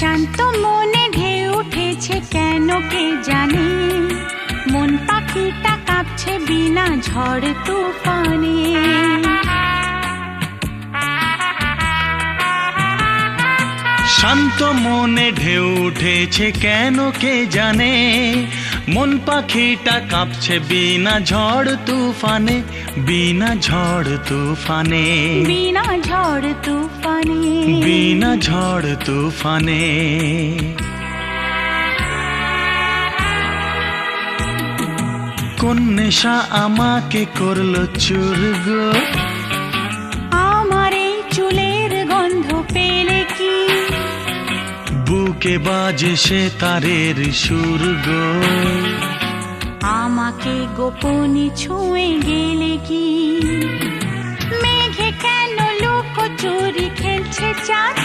শান্ত মনে ঢেউ উঠেছে কেন কে জানে, মন পাখিটা কাঁপছে বিনা ঝড় তুফানে। শান্ত মনে ঢেউ উঠেছে কেন কে জানে, মন পাখিটা কাঁপছে বিনা ঝড় তুফানে, বিনা ঝড় তুফানে, বিনা ঝড় তুফানে, বিনা ঝড় তুফানে। কোন নেশা আমাকে করলো চুর গো, আমার এই চুলের গন্ধ পেলে কি, বুকে বাজে সে তারের সুর গো, আমাকে গোপনে ছুঁয়ে গেলে কি, মেঘে কেন লুকোচুরি খেলছে চাঁদ,